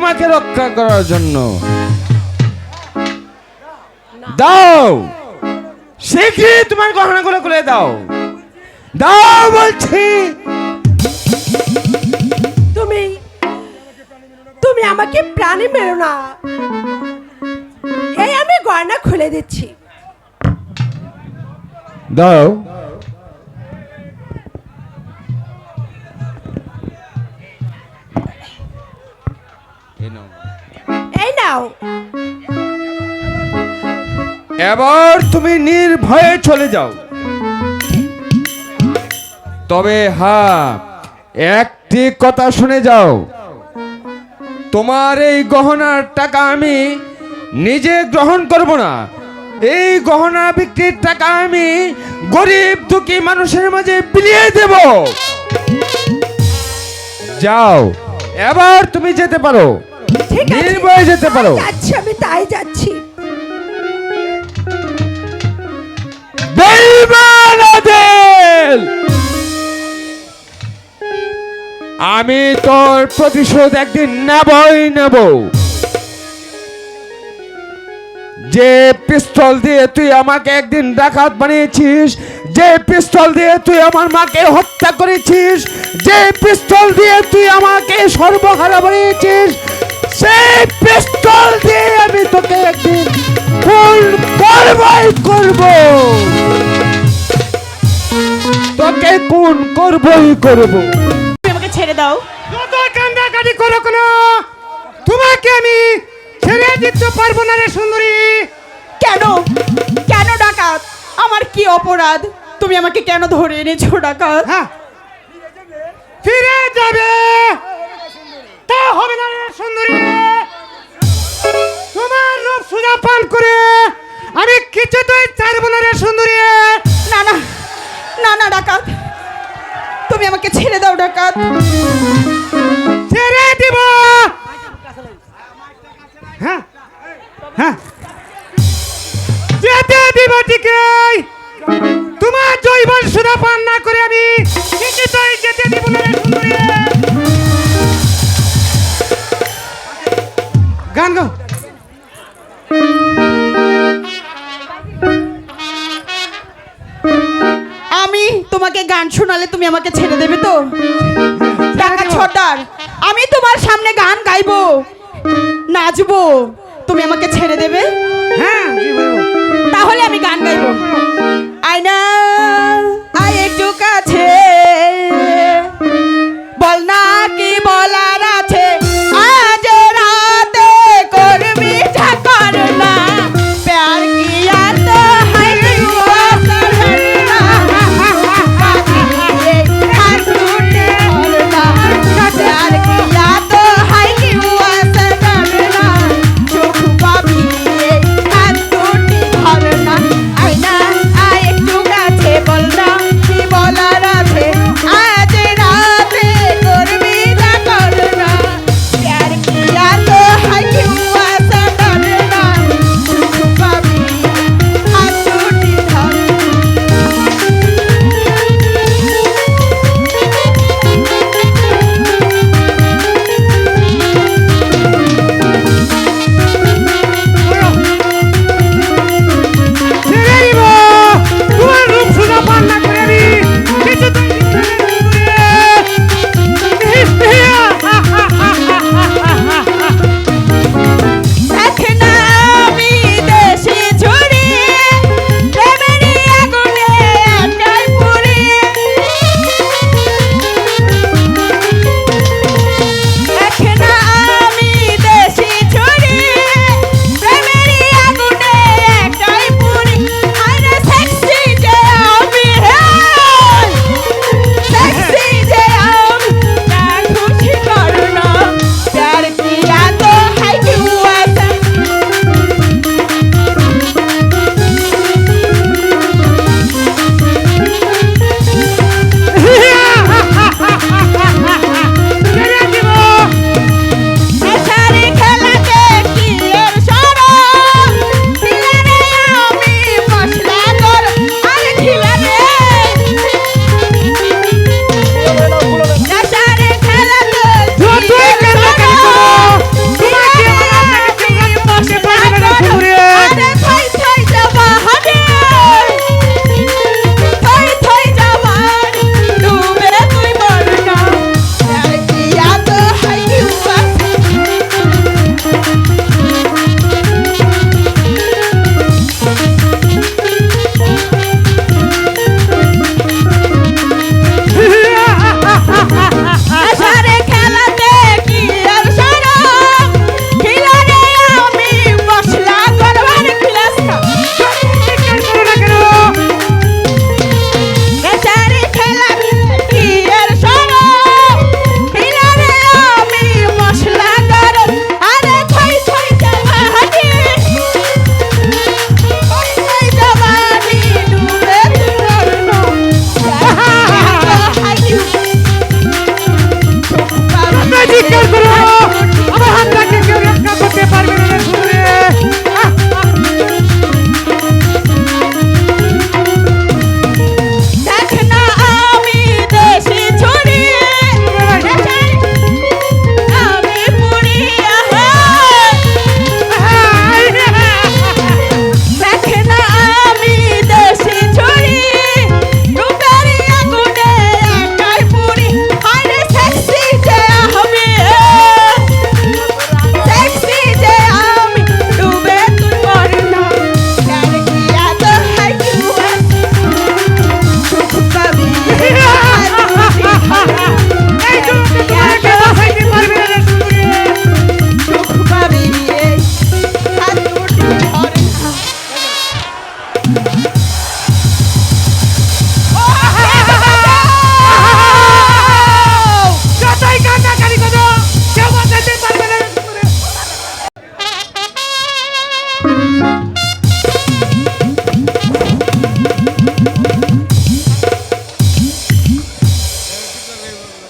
তোমাকে রক্ষা করার জন্য। দাও, শীঘ্রই তোমার গহনাগুলো খুলে দাও, দাও বলছি। তুমি তুমি আমাকে প্রাণী মেরো না। এই আমি গয়না খুলে দিচ্ছি। দাও। এই নাও। এবার তুমি নির্ভয়ে চলে যাও। তবে হ্যাঁ, একটি কথা শুনে যাও, তোমার এই গহনার টাকা আমি নিজে গ্রহণ করব না। এই গহনা বিক্রির টাকা আমি গরিব দুঃখী মানুষের মাঝে বিলিয়ে দেব। যাও, এবার তুমি যেতে পারো, ঠিক আছে, নির্ভয়ে যেতে পারো। যাচ্ছি, আমি তাই যাচ্ছি। বেঈমান আদেল, আমি তোর প্রতিশোধ একদিন নেবই নেব। যে পিস্তল দিয়ে তুই আমাকে একদিন ডাকাত বানিয়েছিস, যে পিস্তল দিয়ে তুই আমার মাকে হত্যা করেছিস, যে পিস্তল দিয়ে তুই আমাকে সর্বহারা বানিয়েছিস, সেই পিস্তল দিয়ে আমি তোকে একদিন খুন করবই করব। তোকে খুন করবই করব। আমাকে ছেড়ে দাও। যত কান্দাকাটি করো কেন, তোমাকে আমি ছেড়ে দিতে পারবো না রে সুন্দরী। কেন কেন ডাকাত? আমার কি অপরাধ? তুমি আমাকে কেন ধরে এনেছো ডাকাত? হ্যাঁ, ফিরে যাবে তা হবে না রে সুন্দরী। তোমার রূপ সুজা পান করে আমি কিছুতেই ছাড়বো না রে সুন্দরী। না না না না ডাকাত, তুমি আমাকে ছেড়ে দাও ডাকাত। ছেড়ে দিব। হ্যাঁ হ্যাঁ, যেতে দিব ঠিকই। তোমার জৈবন সুধা পান না করে আমি কিছুতেই যেতে দিব না রে সুন্দরী। গান গো। আমি তোমাকে গান শোনালে তুমি আমাকে ছেড়ে দেবে তো? ডাকাত সর্দার, আমি তোমার সামনে গান গাইবো, নাচবো, তুমি আমাকে ছেড়ে দেবে? হ্যাঁ, কি বলবো? তাহলে আমি গান গাইবো। আয়না আয় একটু কাছে, বল না কি বলার আছে, আজ রাতে করবি ঠাকুর না, প্যার কিয়া তো হাই হুয়া করনা, হাসুটে করনা, প্যার কিয়া তো হাই হুয়া করনা, চোখ পাবি হাসুটে করনা। আয়না আয় একটু কাছে, বল না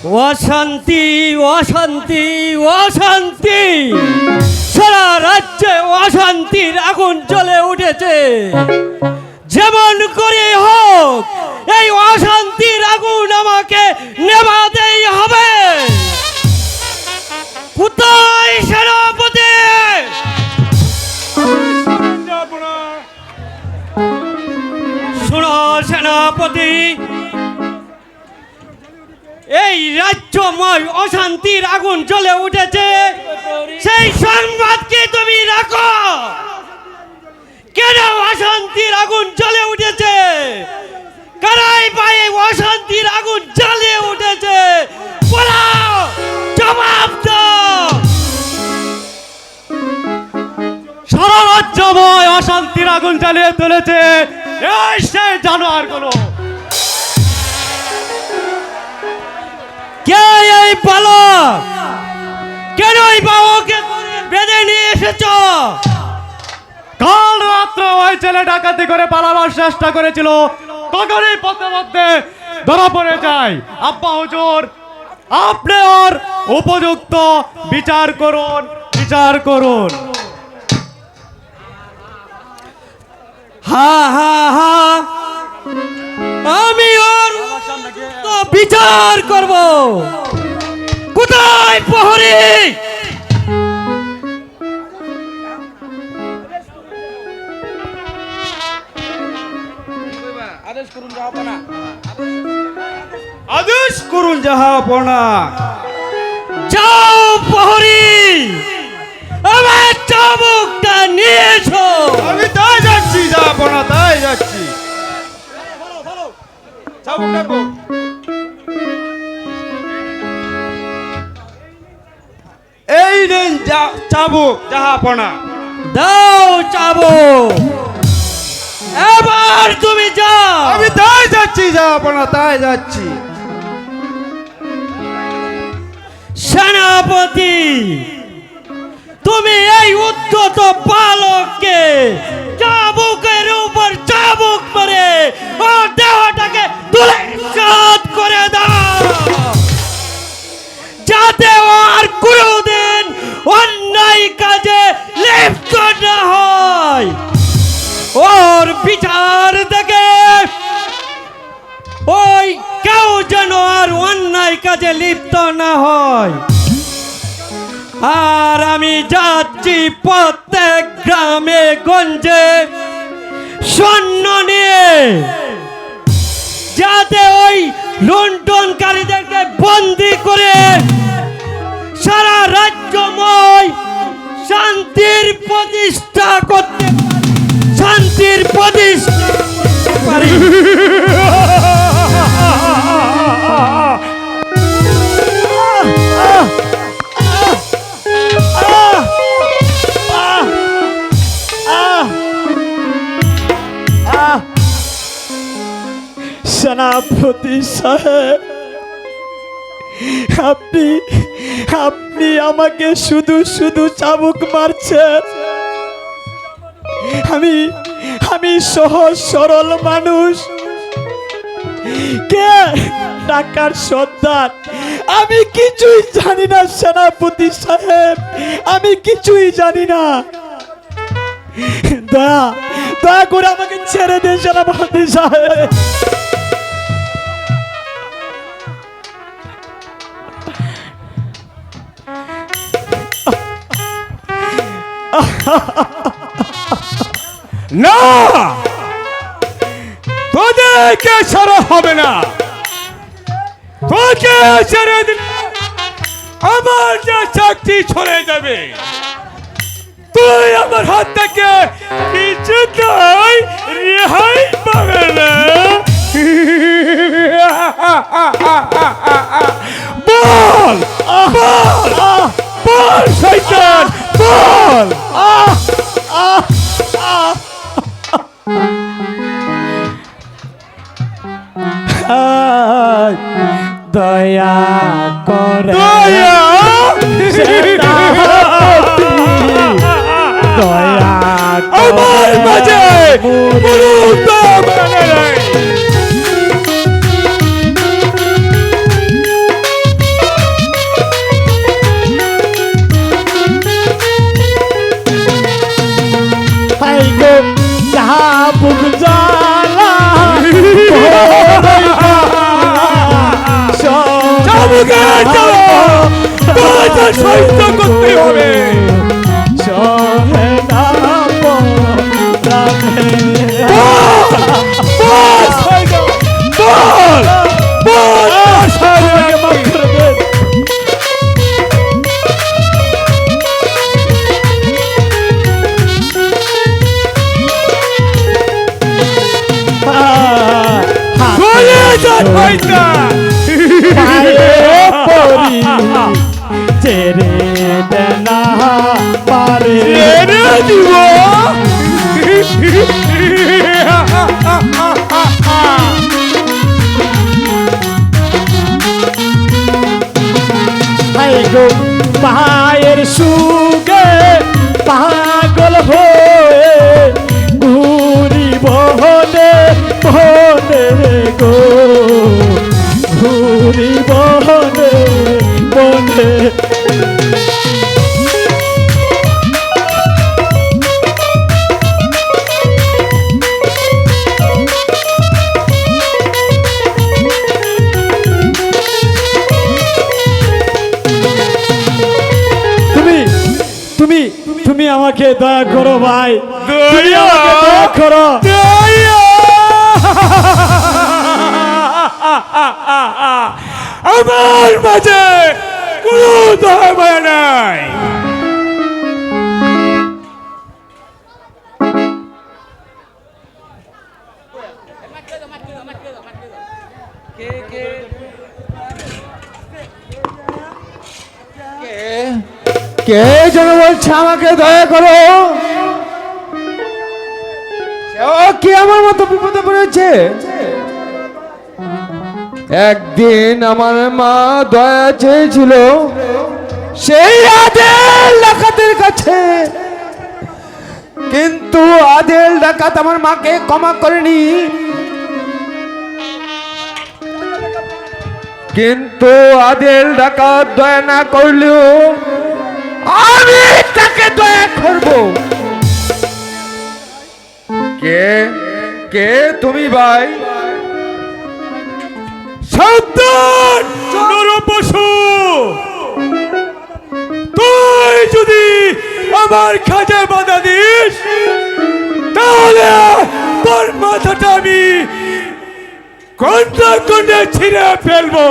অশান্তি অশান্তি অশান্তি, সারা রাজ্যে অশান্তির আগুন জ্বলে উঠেছে। যেমন করে হোক এই অশান্তির আগুন আমাকে নেভাতেই হবে। কোথায় সেনাপতি? শোনো সেনাপতি, এই রাজ্যময় অশান্তির আগুন জ্বলে উঠেছে, সেই সংবাদকে তুমি রাখো। কেন অশান্তির আগুন জ্বলে উঠেছে? কারাই পায়ে অশান্তির আগুন জ্বালিয়ে উঠেছে? বলো, জবাব দাও। সারা রাজ্যময় অশান্তির আগুন জ্বালিয়ে তুলেছে এই সেই জানোয়ারগুলো। কে এই বালক? কেন এই বাবাকে বেঁধে নিয়ে এসেছ? কাল রাত্রে ওই ছেলে ডাকাতি করে পালাবার চেষ্টা করেছিল, তখনই পথে মধ্যে ধরা পড়ে যায়। আব্বা হুজুর, আপনি ওর উপযুক্ত বিচার করুন, বিচার করুন। হা হা হা, আমি ওর তো বিচার করব। কোথায় প্রহরী? আদেশ করুন জাহাপনা। যাও প্রহরী, আমার চাবুকটা নিয়ে এসো। আমি তাই যাচ্ছি জাহাপনা, তাই যাচ্ছি। চাবুক ডাকো। এই নেন চাবুক জাহাপনা। দাও চাবুক, এবার তুমি যাও। আমি তাই যাচ্ছি জাহাপনা, তাই যাচ্ছি। সেনাপতি, তুমি এই উদ্ধত বালককে চাবুকের উপর চাবুক মারে ওর দেহটাকে তুলে সাত করে দাও, যাতে ও আর কোনোদিন অন্যায় কাজে লিপ্ত না হয়। ওর বিচার দেখে ওই কেউ যেন আর অন্যায় কাজে লিপ্ত না হয়। আর আমি যাচ্ছি প্রত্যেক গ্রামে গঞ্জে সৈন্য নিয়ে, যাতে ওই লুণ্ঠনকারীদেরকে বন্দি করে সারা রাজ্যময় শান্তির প্রতিষ্ঠা করতে শান্তির প্রতিষ্ঠা করতে পারি। সেনাপতি সাহেব, আপনি আপনি আমাকে শুধু শুধু চাবুক মারছেন। আমি সহজ সরল মানুষ, কে টাকার সর্দার, আমি কিছুই জানি না সেনাপতি সাহেব, আমি কিছুই জানি না। দয়া দয়া করে আমাকে ছেড়ে দিন সেনাপতি সাহেব। না, তোদেরকে ছাড়া হবে না। তোকে ছেড়ে দিলে আমার যা চাকরি চলে যাবে। তুই আমার হাত থেকে কিছুতেই রেহাই পাবে না। বল বল বল শয়তান, বল। দয়া করে দয়া দয়া আমার মাঝে মুরুদ্দাম বানাই। তোমাকে বাধা সহ্য করতে হবে। সহে না পরাণে। বল বল আমাকে মাফ করে দে। চলে যা শয়তান। পায়ে পড়ি ছেড়ে দে না পারে। ছেড়ে দিব পায়ের সুগে পাগল হয়ে ঘুরি বহনে বহনে গো, ঘুরি বহনে বহনে। তুমি তুমি আমাকে দয়া করো ভাই, তুমি আমাকে দয়া করো। আমার মাঝে কোনো দয়া মায়া নাই। কে যেন বলছে আমাকে দয়া করো? ও কি আমার মতো বিপদে পড়েছে? একদিন আমার মা দয়া চেয়েছিল সেই আদেল ডাকাতের কাছে, কিন্তু আদেল ডাকাত আমার মাকে ক্ষমা করেনি। কিন্তু আদেল ডাকাত দয়া না করলেও আমি তাকে দয়া করব। কে কে তুমি ভাই? সাবধান নরপশু, তুই যদি আমার কাজে বাধা দিস তাহলে তোর মাথাটা আমি কোনটা কোনটা ছিঁড়ে ফেলবো।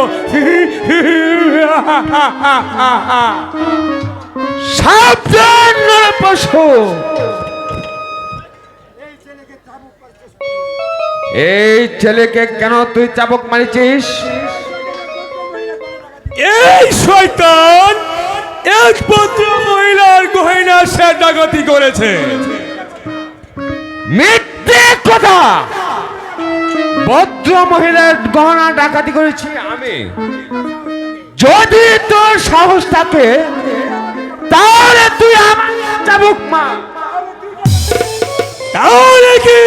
সাবধান নরপশু, এই ছেলেকে কেন তুই চাবুক মারিছিস? এই শয়তান এক পত্র মহিলার গহনা সে ডাকাতি করেছে। মিথ্যে কথা! ভদ্র মহিলার গহনা ডাকাতি করেছি আমি। যদি তোর সাহস থাকে তাহলে তুই আমার চাবুক মার। তাহলে কি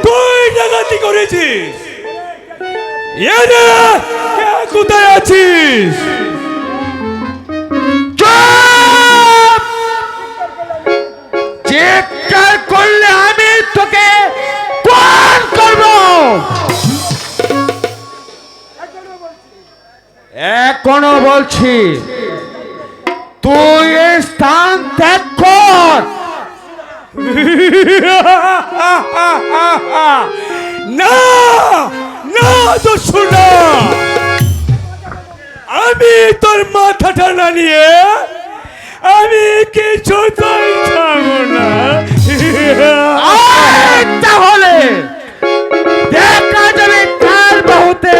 তুই ডাকাতি করেছিস? এরে কে কোথায় আছিস? চুপ! চিৎকার করলে আমি তোকে কোন করব? এখনো বলছি তুই এই স্থান ত্যাগ কর। না না তো শোনা, আমি তোর মাথাটা না নিয়ে আমি কিছুতেই যাবো না। আয় তাহলে দেখা যাবে কার বাহুতে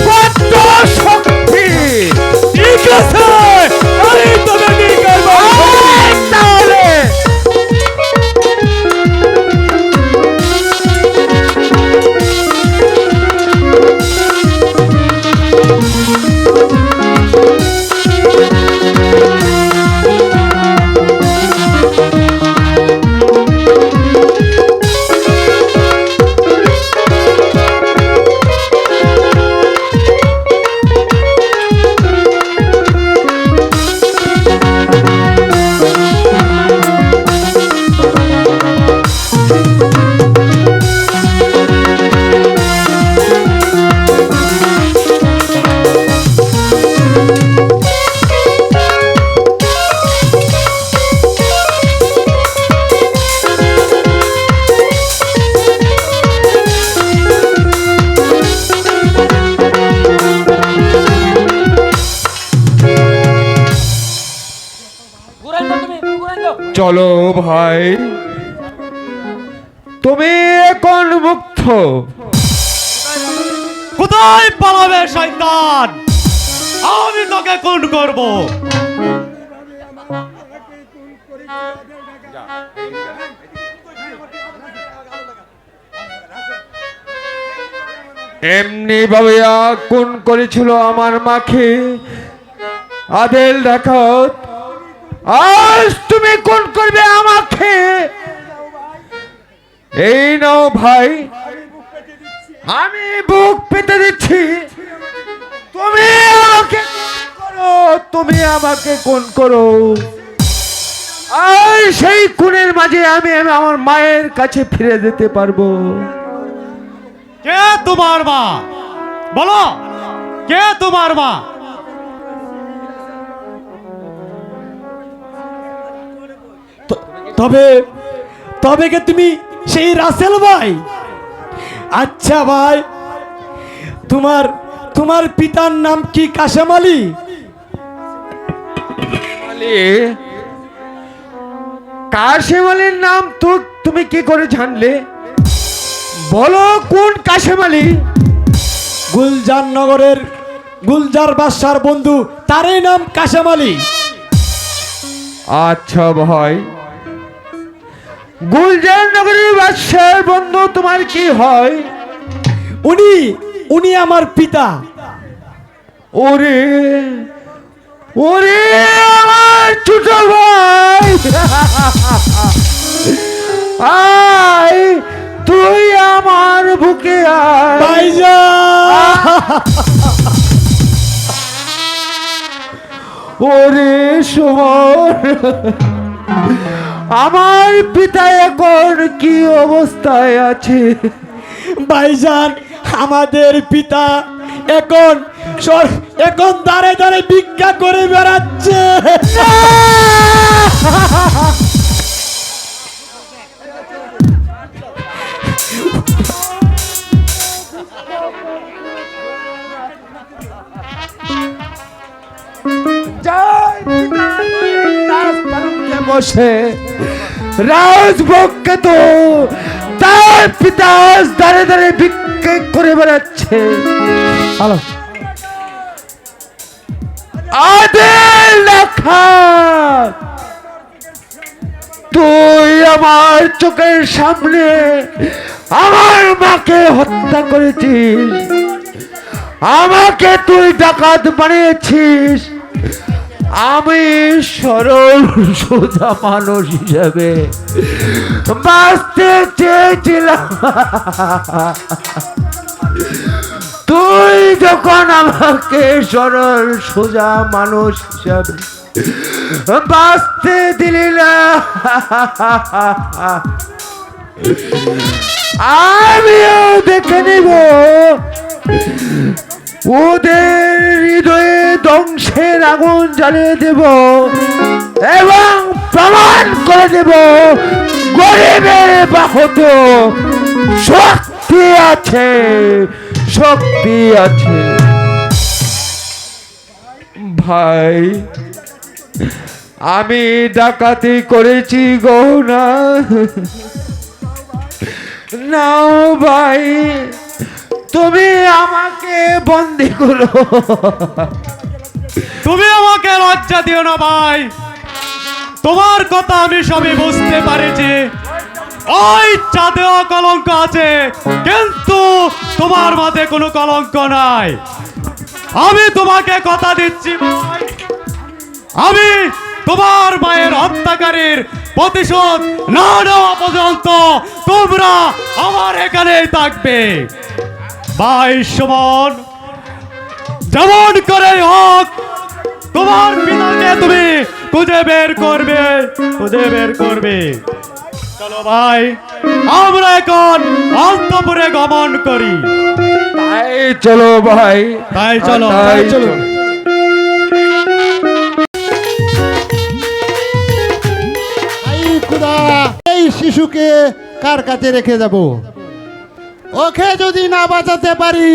কত শক্তি। ঠিক আছে, আমি তোকে নিয়ে গেলাম। আয় তাহলে চলো ভাই, তুমি এখন মুক্ত। কোথায় পালাবে শয়তান? আমি তোকে খুন করব। এমনি ভাবে খুন করেছিল আমার মাকে আদেল ডাকাত, আজ তুমি খুন করবে আমাকে। এই নাও ভাই, আমি বুক পেতে দিচ্ছি, তুমি আমাকে খুন করো, তুমি আমাকে খুন করো। আর সেই খুনের মাঝে আমি আমার মায়ের কাছে ফিরে যেতে পারবো। কে তোমার মা? বলো, কে তোমার মা? তবে তবে কে তুমি সেই রাসেল ভাই? আচ্ছা ভাই, তোমার তোমার পিতার নাম কি কাশেম আলী? কাশেম আলীর নাম তো তুমি কি করে জানলে? বলো কোন কাশেম আলী? গুলজার নগরের গুলজার বাদশার বন্ধু, তারই নাম কাশেম আলী। আচ্ছা ভাই, গুলজার নগরের বাদশার বন্ধু তোমার কি হয়? উনি উনি আমার পিতা। ওরে ওরে আমার ছোট ভাই, আয় তুই আমার বুকে আয়। ভাইজান, ওরে সুমন, আমার পিতা এখন কি অবস্থায় আছে? ভাইজান, আমাদের পিতা এখন এখন দাঁড়ে দাঁড়ে ভিক্ষা করে বেড়াচ্ছে। বসে রাজভোগকে তো তার পিতা দাঁড়ে দাঁড়িয়ে ভিক্ষা করে বেড়াচ্ছে। হ্যালো আদেল ডাকাত, তুই আমার চোখের সামনে আমার মাকে হত্যা করেছিস, আমাকে তুই ডাকাত বানিয়েছিস। আমি সরল সোজা মানুষ হিসাবে বাঁচতে চেয়েছিলাম, তুই যখন আমাকে সরল সোজা মানুষ হিসাবে বাঁচতে দিলি না, আমিও দেখে নিব ওদের হৃদয়ে ধ্বংসের আগুন জ্বালিয়ে দেব এবং প্রমাণ করে দেব গরিবের বাহত শক্তি আছে, শক্তি আছে। ভাই, আমি ডাকাতি করেছি গহনা নাও ভাই, তুমি আমাকে বন্দি করো। তুমি আমাকে লজ্জা দিও না ভাই, তোমার কথা আমি সবই বুঝতে পারেছি। ওই চাঁদেও কলঙ্ক আছে, কিন্তু তোমার মাঝে কোনো কলঙ্ক নাই। আমি তোমাকে কথা দিচ্ছি ভাই, আমি তোমার মায়ের হত্যাকারীর প্রতিশোধ না নেওয়া পর্যন্ত তোমরা আমার এখানেই থাকবে। ভাই সুমন, যেমন করে হোক তোমার পিতাকে তুমি খুঁজে বের করবে, খুঁজে বের করবে। চলো ভাই, আমরা এখন অন্তপুরে গমন করি। তাই চলো ভাই, তাই চলো, তাই চলো। এই শিশুকে কার কাছে রেখে যাব? ওকে যদি না বাঁচাতে পারি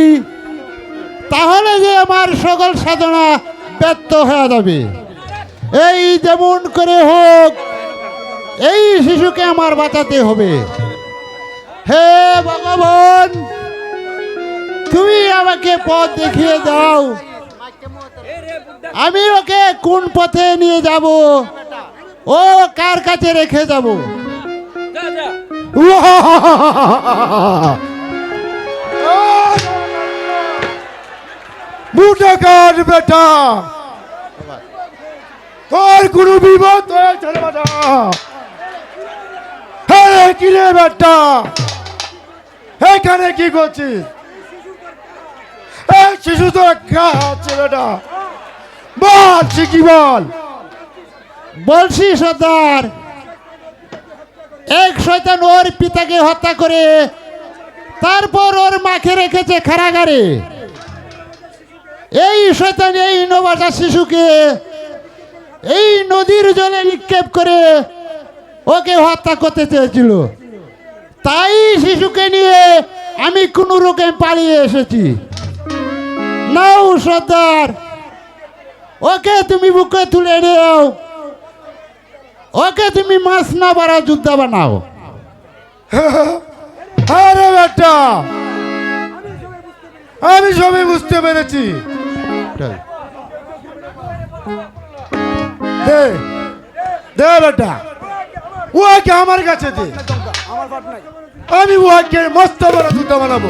তাহলে যে আমার সকল সাধনা ব্যর্থ হয়ে যাবে। এই যেমন করে হোক এই শিশুকে আমার বাঁচাতে হবে। হে ভগবান, তুমি আমাকে পথ দেখিয়ে দাও, আমি ওকে কোন পথে নিয়ে যাব, ও কার কাছে রেখে যাব। বুটা কাট বেটা, তোর কোনো বিপদ হয়েছে রে বেটা? হ্যাঁ কি রে বেটা, এখানে কি করছিস? এই শিশু তো খাচ্ছে বেটা, বল কি বল। বলছি সর্দার, এক শয়তান ওর পিতাকে হত্যা করে তারপর ওর মাকে রেখেছে কারাগারে। এই শয়তান এই নবজাত শিশুকে এই নদীর জলে নিক্ষেপ করে ওকে হত্যা করতে চেয়েছিল। তাই শিশুকে নিয়ে আমি কোনো রকম পালিয়ে এসেছি। নাও সর্দার, ওকে তুমি বুকে তুলে নিও, ওকে তুমি মাছ না বাড়া যোদ্ধা বানাও। আরে বেটা, আমি সবই বুঝতে পেরেছি। দে দে বেটা, ওকে আমার কাছে দে, আমি ওকে মস্ত বড় জুতা বানাবো।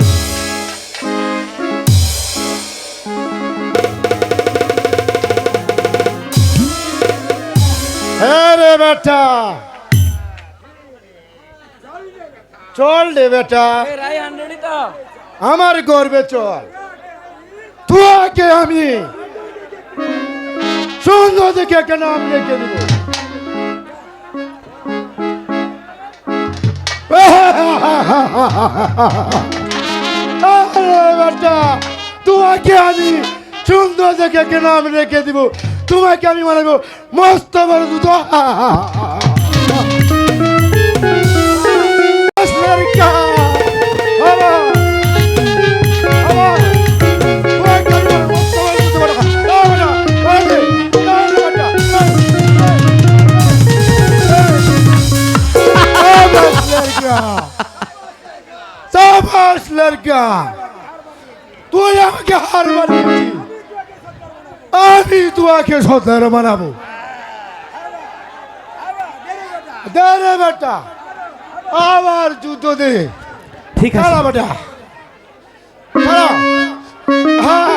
হ্যাঁ রে বেটা, চল রে বেটা, আমার গর্বে চল। তোকে আমি সুন্দর দেখে কেন আমি রেখে দিব। বেটা, তোমাকে আমি সুন্দর দেখে কেন আমি রেখে দিব, তোমাকে আমি মানাবো মস্ত বড় দুটো। সাবাস লড়কা, তুই আমাকে হার মানিয়েছিস, আমি তোমাকে সর্দার বানাবো। দে রে বেটা, আবার যুদ্ধ দে। ঠিক আছে খালা বেটা, খালা। হ্যাঁ,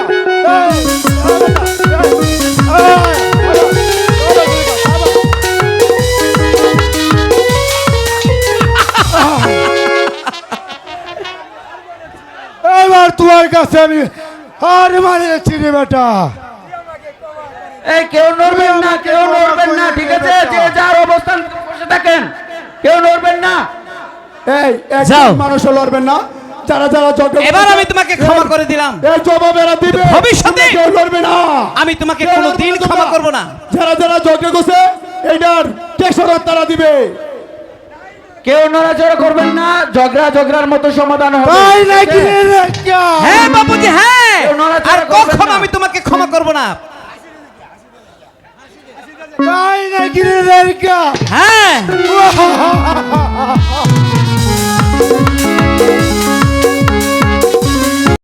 এবার তোমার কাছে আমি হার মানিয়েছি রে বেটা। এই কেউ নড়বেন না, কেউ নড়বেন না, ঠিক আছে? যে যার অবস্থান বসে থাকেন, কেউ নড়বেন না। এই যাও। মানুষ লড়বেন না, যারা যারা যজ্ঞ এবার আমি তোমাকে ক্ষমা করে দিলাম, এই জবাবেরা দিবে, ভবিষ্যতে কেউ লড়বে না। আমি তোমাকে কোনোদিন ক্ষমা করব না। যারা যারা যজ্ঞ করছে এইটার কেশরত তারা দিবে। কেউ নড়াচড়া করবেন না, ঝগড়ার মতো সমাধান হবে। তাই নাকি ঠিক আছে? রে রেখা? হ্যাঁ বাবুজি, হ্যাঁ, কেউ নড়াচড়া আর করবেন কখনো না। আমি তোমাকে ক্ষমা করব না। তাই নাকি রে রেখা? হ্যাঁ